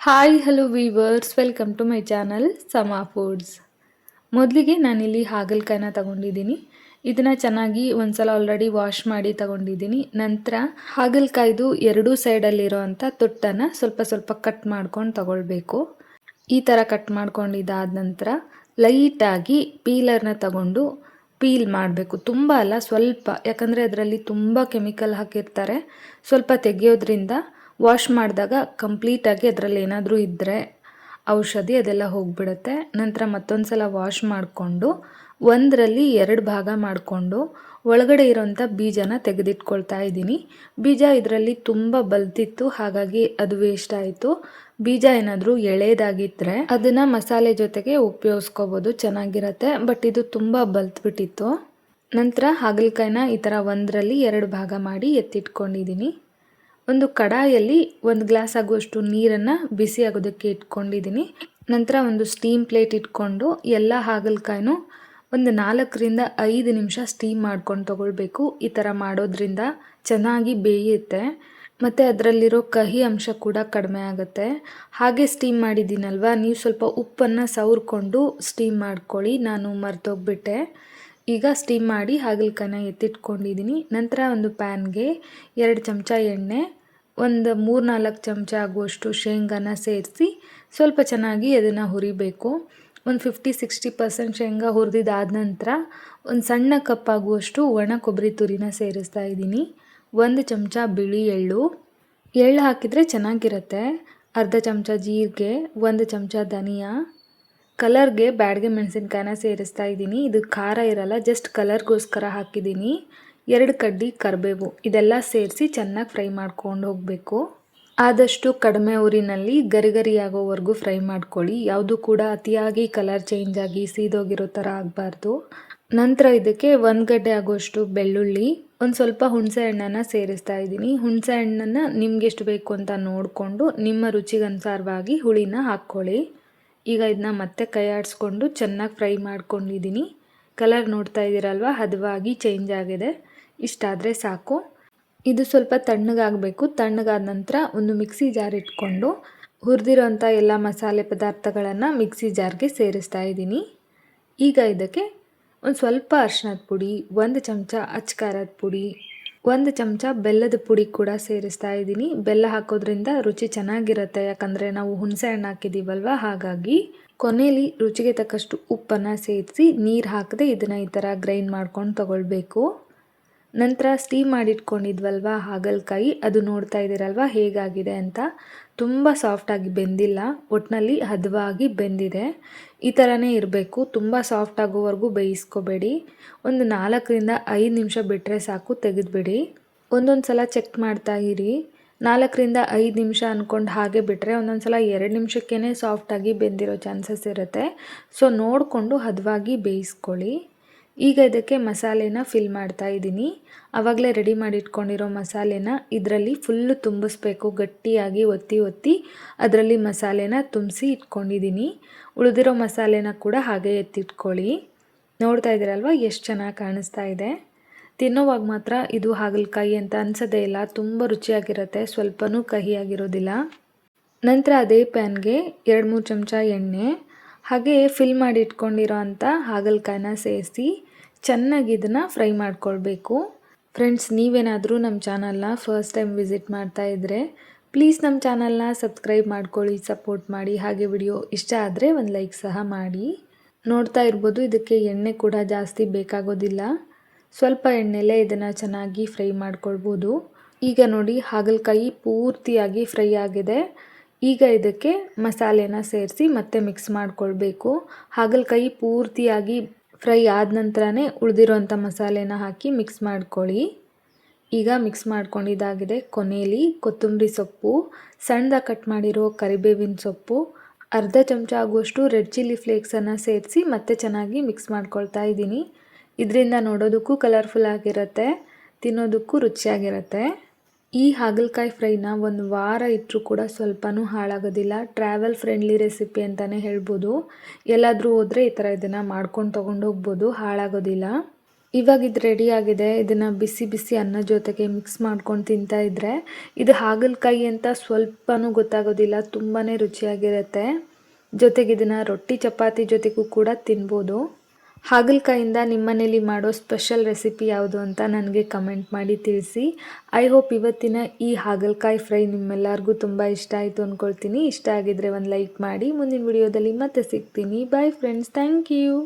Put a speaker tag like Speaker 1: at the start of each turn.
Speaker 1: Hi hello viewers, welcome to my channel Sama foods. ಮೊದಲಿಗೆ ನಾನಿಲ್ಲಿ ಹಾಗಲಕಾಯಿನ ತಗೊಂಡಿದ್ದೀನಿ. ಇದನ್ನು ಚೆನ್ನಾಗಿ ಒಂದ್ಸಲ ಆಲ್ರೆಡಿ ವಾಶ್ ಮಾಡಿ ತಗೊಂಡಿದ್ದೀನಿ. ನಂತರ ಹಾಗಲಕಾಯ್ದು ಎರಡೂ ಸೈಡಲ್ಲಿರೋ ಅಂಥ ತೊಟ್ಟನ್ನು ಸ್ವಲ್ಪ ಸ್ವಲ್ಪ ಕಟ್ ಮಾಡ್ಕೊಂಡು ತಗೊಳ್ಬೇಕು. ಈ ಥರ ಕಟ್ ಮಾಡ್ಕೊಂಡಿದ್ದಾದ ನಂತರ ಲೈಟಾಗಿ ಪೀಲರ್ನ ತಗೊಂಡು ಪೀಲ್ ಮಾಡಬೇಕು. ತುಂಬ ಅಲ್ಲ, ಸ್ವಲ್ಪ, ಯಾಕಂದರೆ ಅದರಲ್ಲಿ ತುಂಬ ಕೆಮಿಕಲ್ ಹಾಕಿರ್ತಾರೆ. ಸ್ವಲ್ಪ ತೆಗೆಯೋದ್ರಿಂದ ವಾಶ್ ಮಾಡಿದಾಗ ಕಂಪ್ಲೀಟಾಗಿ ಅದರಲ್ಲಿ ಏನಾದರೂ ಇದ್ದರೆ ಔಷಧಿ ಅದೆಲ್ಲ ಹೋಗಿಬಿಡುತ್ತೆ. ನಂತರ ಮತ್ತೊಂದು ಸಲ ವಾಶ್ ಮಾಡಿಕೊಂಡು ಒಂದರಲ್ಲಿ 2 ಭಾಗ ಮಾಡಿಕೊಂಡು ಒಳಗಡೆ ಇರೋಂಥ ಬೀಜನ ತೆಗೆದಿಟ್ಕೊಳ್ತಾ ಇದ್ದೀನಿ. ಬೀಜ ಇದರಲ್ಲಿ ತುಂಬ ಬಲ್ತಿತ್ತು, ಹಾಗಾಗಿ ಅದು ವೇಸ್ಟ್ ಆಯಿತು. ಬೀಜ ಏನಾದರೂ ಎಳೆದಾಗಿದ್ದರೆ ಅದನ್ನು ಮಸಾಲೆ ಜೊತೆಗೆ ಉಪಯೋಗಿಸ್ಕೋಬೋದು, ಚೆನ್ನಾಗಿರುತ್ತೆ. ಬಟ್ ಇದು ತುಂಬ ಬಲ್ತ್ಬಿಟ್ಟಿತ್ತು. ನಂತರ ಹಾಗಲಕಾಯಿನ ಈ ಥರ ಒಂದರಲ್ಲಿ 2 ಭಾಗ ಮಾಡಿ ಎತ್ತಿಟ್ಕೊಂಡಿದ್ದೀನಿ. ಒಂದು ಕಡಾಯಲ್ಲಿ 1 ಗ್ಲಾಸ್ ಆಗುವಷ್ಟು ನೀರನ್ನು ಬಿಸಿ ಆಗೋದಕ್ಕೆ ಇಟ್ಕೊಂಡಿದ್ದೀನಿ. ನಂತರ ಒಂದು ಸ್ಟೀಮ್ ಪ್ಲೇಟ್ ಇಟ್ಕೊಂಡು ಎಲ್ಲ ಹಾಗಲಕಾಯಿನೂ ಒಂದು 4ರಿಂದ 5 ನಿಮಿಷ ಸ್ಟೀಮ್ ಮಾಡ್ಕೊಂಡು ತಗೊಳ್ಬೇಕು. ಈ ಥರ ಮಾಡೋದ್ರಿಂದ ಚೆನ್ನಾಗಿ ಬೇಯುತ್ತೆ ಮತ್ತು ಅದರಲ್ಲಿರೋ ಕಹಿ ಅಂಶ ಕೂಡ ಕಡಿಮೆ ಆಗುತ್ತೆ. ಹಾಗೆ ಸ್ಟೀಮ್ ಮಾಡಿದ್ದೀನಲ್ವ, ನೀವು ಸ್ವಲ್ಪ ಉಪ್ಪನ್ನು ಸವರ್ಕೊಂಡು ಸ್ಟೀಮ್ ಮಾಡ್ಕೊಳ್ಳಿ. ನಾನು ಮರ್ತೋಗ್ಬಿಟ್ಟೆ. ಈಗ ಸ್ಟೀಮ್ ಮಾಡಿ ಹಾಗಲಕಾಯಿನ ಎತ್ತಿಟ್ಕೊಂಡಿದ್ದೀನಿ. ನಂತರ ಒಂದು ಪ್ಯಾನ್ಗೆ 2 ಚಮಚ ಎಣ್ಣೆ, ಒಂದು 3-4 ಚಮಚ ಆಗುವಷ್ಟು ಶೇಂಗಾನ ಸೇರಿಸಿ ಸ್ವಲ್ಪ ಚೆನ್ನಾಗಿ ಅದನ್ನು ಹುರಿಬೇಕು. ಒಂದು 50-60% ಶೇಂಗಾ ಹುರಿದಿದ್ದಾದ ನಂತರ ಒಂದು ಸಣ್ಣ ಕಪ್ಪಾಗುವಷ್ಟು ಒಣ ಕೊಬ್ಬರಿ ತುರಿನ ಸೇರಿಸ್ತಾ ಇದ್ದೀನಿ. 1 ಚಮಚ ಬಿಳಿ ಎಳ್ಳು ಹಾಕಿದರೆ ಚೆನ್ನಾಗಿರುತ್ತೆ. ಅರ್ಧ ಚಮಚ ಜೀರಿಗೆ, 1 ಚಮಚ ಧನಿಯಾ, ಕಲರ್ಗೆ ಬ್ಯಾಡಗೆ ಮೆಣಸಿನ್ಕಾಯಿನ ಸೇರಿಸ್ತಾ ಇದ್ದೀನಿ. ಇದು ಖಾರ ಇರಲ್ಲ, ಜಸ್ಟ್ ಕಲರ್ಗೋಸ್ಕರ ಹಾಕಿದ್ದೀನಿ. 2 ಕಡ್ಡಿ ಕರಿಬೇವು, ಇದೆಲ್ಲ ಸೇರಿಸಿ ಚೆನ್ನಾಗಿ ಫ್ರೈ ಮಾಡ್ಕೊಂಡು ಹೋಗಬೇಕು. ಆದಷ್ಟು ಕಡಿಮೆ ಊರಿನಲ್ಲಿ ಗರಿ ಆಗೋವರೆಗೂ ಫ್ರೈ ಮಾಡ್ಕೊಳ್ಳಿ. ಯಾವುದು ಕೂಡ ಅತಿಯಾಗಿ ಕಲರ್ ಚೇಂಜ್ ಆಗಿ ಸೀದೋಗಿರೋ ಥರ ಆಗಬಾರ್ದು. ನಂತರ ಇದಕ್ಕೆ 1 ಗಡ್ಡೆ ಆಗುವಷ್ಟು ಬೆಳ್ಳುಳ್ಳಿ, ಒಂದು ಸ್ವಲ್ಪ ಹುಣಸೆ ಹಣ್ಣನ್ನು ಸೇರಿಸ್ತಾ ಇದ್ದೀನಿ. ಹುಣಸೆ ಹಣ್ಣನ್ನು ನಿಮ್ಗೆ ಎಷ್ಟು ಬೇಕು ಅಂತ ನೋಡಿಕೊಂಡು ನಿಮ್ಮ ರುಚಿಗನುಸಾರವಾಗಿ ಹುಳಿನ ಹಾಕ್ಕೊಳ್ಳಿ. ಈಗ ಇದನ್ನ ಮತ್ತೆ ಕೈ ಆಡಿಸ್ಕೊಂಡು ಚೆನ್ನಾಗಿ ಫ್ರೈ ಮಾಡ್ಕೊಂಡಿದ್ದೀನಿ. ಕಲರ್ ನೋಡ್ತಾ ಇದ್ದೀರಲ್ವ, ಹದವಾಗಿ ಚೇಂಜ್ ಆಗಿದೆ. ಇಷ್ಟಾದರೆ ಸಾಕು. ಇದು ಸ್ವಲ್ಪ ತಣ್ಣಗಾಗಬೇಕು. ತಣ್ಣಗಾದ ನಂತರ ಒಂದು ಮಿಕ್ಸಿ ಜಾರ್ ಇಟ್ಕೊಂಡು ಹುರಿದಿರೋಂಥ ಎಲ್ಲ ಮಸಾಲೆ ಪದಾರ್ಥಗಳನ್ನು ಮಿಕ್ಸಿ ಜಾರ್ಗೆ ಸೇರಿಸ್ತಾ ಇದ್ದೀನಿ. ಈಗ ಇದಕ್ಕೆ ಒಂದು ಸ್ವಲ್ಪ ಅರಿಶಿಣದ ಪುಡಿ, 1 ಚಮಚ ಅಚ್ಚ ಖಾರದ ಪುಡಿ, 1 ಚಮಚ ಬೆಲ್ಲದ ಪುಡಿ ಕೂಡ ಸೇರಿಸ್ತಾ ಇದ್ದೀನಿ. ಬೆಲ್ಲ ಹಾಕೋದ್ರಿಂದ ರುಚಿ ಚೆನ್ನಾಗಿರುತ್ತೆ, ಯಾಕಂದರೆ ನಾವು ಹುಣಸೆ ಹಣ್ಣು ಹಾಕಿದ್ದೀವಲ್ವ, ಹಾಗಾಗಿ. ಕೊನೆಯಲ್ಲಿ ರುಚಿಗೆ ತಕ್ಕಷ್ಟು ಉಪ್ಪನ್ನು ಸೇರಿಸಿ ನೀರು ಹಾಕದೆ ಇದನ್ನು ಈ ಥರ ಗ್ರೈಂಡ್ ಮಾಡ್ಕೊಂಡು ತಗೊಳ್ಬೇಕು. ನಂತರ ಸ್ಟೀಮ್ ಮಾಡಿಟ್ಕೊಂಡಿದ್ವಲ್ವ ಹಾಗಲಕಾಯಿ, ಅದು ನೋಡ್ತಾ ಇದ್ದೀರಲ್ವ ಹೇಗಾಗಿದೆ ಅಂತ. ತುಂಬ ಸಾಫ್ಟಾಗಿ ಬೆಂದಿಲ್ಲ, ಒಟ್ಟಿನಲ್ಲಿ ಹದವಾಗಿ ಬೆಂದಿದೆ. ಈ ಥರನೇ ಇರಬೇಕು. ತುಂಬ ಸಾಫ್ಟ್ ಆಗೋವರೆಗೂ ಬೇಯಿಸ್ಕೋಬೇಡಿ. ಒಂದು 4ರಿಂದ 5 ನಿಮಿಷ ಬಿಟ್ಟರೆ ಸಾಕು, ತೆಗೆದುಬಿಡಿ. ಒಂದೊಂದು ಸಲ ಚೆಕ್ ಮಾಡ್ತಾ ಇರಿ. 4ರಿಂದ 5 ನಿಮಿಷ ಅಂದ್ಕೊಂಡು ಹಾಗೆ ಬಿಟ್ಟರೆ ಒಂದೊಂದು ಸಲ 2 ನಿಮಿಷಕ್ಕೇ ಸಾಫ್ಟಾಗಿ ಬೆಂದಿರೋ ಚಾನ್ಸಸ್ ಇರುತ್ತೆ. ಸೊ ನೋಡಿಕೊಂಡು ಹದವಾಗಿ ಬೇಯಿಸ್ಕೊಳ್ಳಿ. ಈಗ ಇದಕ್ಕೆ ಮಸಾಲೆನ ಫಿಲ್ ಮಾಡ್ತಾ ಇದ್ದೀನಿ. ಆವಾಗಲೇ ರೆಡಿ ಮಾಡಿ ಇಟ್ಕೊಂಡಿರೋ ಮಸಾಲೆನ ಇದರಲ್ಲಿ ಫುಲ್ಲು ತುಂಬಿಸ್ಬೇಕು. ಗಟ್ಟಿಯಾಗಿ ಒತ್ತಿ ಅದರಲ್ಲಿ ಮಸಾಲೆನ ತುಂಬಿಸಿ ಇಟ್ಕೊಂಡಿದ್ದೀನಿ. ಉಳಿದಿರೋ ಮಸಾಲೆನ ಕೂಡ ಹಾಗೆ ಎತ್ತಿಟ್ಕೊಳ್ಳಿ. ನೋಡ್ತಾ ಇದ್ದೀರಲ್ವ ಎಷ್ಟು ಚೆನ್ನಾಗಿ ಕಾಣಿಸ್ತಾ ಇದೆ. ತಿನ್ನೋವಾಗ ಮಾತ್ರ ಇದು ಹಾಗಲಕಾಯಿ ಅಂತ ಅನ್ಸೋದೇ ಇಲ್ಲ, ತುಂಬ ರುಚಿಯಾಗಿರುತ್ತೆ, ಸ್ವಲ್ಪನೂ ಕಹಿಯಾಗಿರೋದಿಲ್ಲ. ನಂತರ ಅದೇ ಪ್ಯಾನ್ಗೆ 2-3 ಚಮಚ ಎಣ್ಣೆ, ಹಾಗೆ ಫಿಲ್ ಮಾಡಿ ಇಟ್ಕೊಂಡಿರೋ ಅಂಥ ಹಾಗಲಕಾಯಿನ ಸೇರಿಸಿ ಚೆನ್ನಾಗಿ ಇದನ್ನು ಫ್ರೈ ಮಾಡ್ಕೊಳ್ಬೇಕು. ಫ್ರೆಂಡ್ಸ್, ನೀವೇನಾದರೂ ನಮ್ಮ ಚಾನಲ್ನ ಫಸ್ಟ್ ಟೈಮ್ ವಿಸಿಟ್ ಮಾಡ್ತಾ ಇದ್ದರೆ ಪ್ಲೀಸ್ ನಮ್ಮ ಚಾನಲ್ನ ಸಬ್ಸ್ಕ್ರೈಬ್ ಮಾಡ್ಕೊಳ್ಳಿ, ಸಪೋರ್ಟ್ ಮಾಡಿ. ಹಾಗೆ ವಿಡಿಯೋ ಇಷ್ಟ ಆದರೆ ಒಂದು ಲೈಕ್ ಸಹ ಮಾಡಿ. ನೋಡ್ತಾ ಇರ್ಬೋದು, ಇದಕ್ಕೆ ಎಣ್ಣೆ ಕೂಡ ಜಾಸ್ತಿ ಬೇಕಾಗೋದಿಲ್ಲ. ಸ್ವಲ್ಪ ಎಣ್ಣೆಲೇ ಇದನ್ನು ಚೆನ್ನಾಗಿ ಫ್ರೈ ಮಾಡ್ಕೊಳ್ಬೋದು. ಈಗ ನೋಡಿ, ಹಾಗಲಕಾಯಿ ಪೂರ್ತಿಯಾಗಿ ಫ್ರೈ ಆಗಿದೆ. ಈಗ ಇದಕ್ಕೆ ಮಸಾಲೆನ ಸೇರಿಸಿ ಮತ್ತೆ ಮಿಕ್ಸ್ ಮಾಡ್ಕೊಳ್ಬೇಕು. ಹಾಗಲಕಾಯಿ ಪೂರ್ತಿಯಾಗಿ ಫ್ರೈ ಆದ ನಂತರನೇ ಉಳಿದಿರೋಂಥ ಮಸಾಲೆನ ಹಾಕಿ ಮಿಕ್ಸ್ ಮಾಡ್ಕೊಳ್ಳಿ. ಈಗ ಮಿಕ್ಸ್ ಮಾಡ್ಕೊಂಡಿದ್ದಾಗಿದೆ. ಕೊನೆಯಲ್ಲಿ ಕೊತ್ತಂಬರಿ ಸೊಪ್ಪು, ಸಣ್ಣದಾಗಿ ಕಟ್ ಮಾಡಿರೋ ಕರಿಬೇವಿನ ಸೊಪ್ಪು, ಅರ್ಧ ಚಮಚ ಆಗುವಷ್ಟು ರೆಡ್ ಚಿಲ್ಲಿ ಫ್ಲೇಕ್ಸನ್ನು ಸೇರಿಸಿ ಮತ್ತೆ ಚೆನ್ನಾಗಿ ಮಿಕ್ಸ್ ಮಾಡ್ಕೊಳ್ತಾ ಇದ್ದೀನಿ. ಇದರಿಂದ ನೋಡೋದಕ್ಕೂ ಕಲರ್ಫುಲ್ ಆಗಿರುತ್ತೆ, ತಿನ್ನೋದಕ್ಕೂ ರುಚಿಯಾಗಿರುತ್ತೆ. ಈ ಹಾಗಲಕಾಯಿ ಫ್ರೈನ 1 ವಾರ ಇಟ್ಟರೂ ಕೂಡ ಸ್ವಲ್ಪನೂ ಹಾಳಾಗೋದಿಲ್ಲ. ಟ್ರಾವೆಲ್ ಫ್ರೆಂಡ್ಲಿ ರೆಸಿಪಿ ಅಂತಲೇ ಹೇಳ್ಬೋದು. ಎಲ್ಲಾದರೂ ಹೋದರೆ ಈ ಥರ ಇದನ್ನು ಮಾಡ್ಕೊಂಡು ತೊಗೊಂಡು ಹೋಗ್ಬೋದು, ಹಾಳಾಗೋದಿಲ್ಲ. ಇವಾಗ ಇದು ರೆಡಿ ಆಗಿದೆ. ಇದನ್ನು ಬಿಸಿ ಬಿಸಿ ಅನ್ನ ಜೊತೆಗೆ ಮಿಕ್ಸ್ ಮಾಡ್ಕೊಂಡು ತಿಂತಾ ಇದ್ದರೆ ಇದು ಹಾಗಲಕಾಯಿ ಅಂತ ಸ್ವಲ್ಪನೂ ಗೊತ್ತಾಗೋದಿಲ್ಲ, ತುಂಬಾ ರುಚಿಯಾಗಿರುತ್ತೆ. ಜೊತೆಗೆ ಇದನ್ನು ರೊಟ್ಟಿ ಚಪಾತಿ ಜೊತೆಗೂ ಕೂಡ ತಿನ್ಬೋದು. ಹಾಗಲಕಾಯಿಂದ ನಿಮ್ಮನೇಲಿ ಮಾಡೋ ಸ್ಪೆಷಲ್ ರೆಸಿಪಿ ಯಾವುದು ಅಂತ ನನಗೆ ಕಮೆಂಟ್ ಮಾಡಿ ತಿಳಿಸಿ. ಐ ಹೋಪ್ ಇವತ್ತಿನ ಈ ಹಾಗಲಕಾಯಿ ಫ್ರೈ ನಿಮ್ಮೆಲ್ಲರಿಗೂ ತುಂಬ ಇಷ್ಟ ಆಯಿತು ಅಂದ್ಕೊಳ್ತೀನಿ. ಇಷ್ಟ ಆಗಿದ್ರೆ ಒಂದು ಲೈಕ್ ಮಾಡಿ. ಮುಂದಿನ ವಿಡಿಯೋದಲ್ಲಿ ಮತ್ತೆ ಸಿಗ್ತೀನಿ. Bye friends, thank you.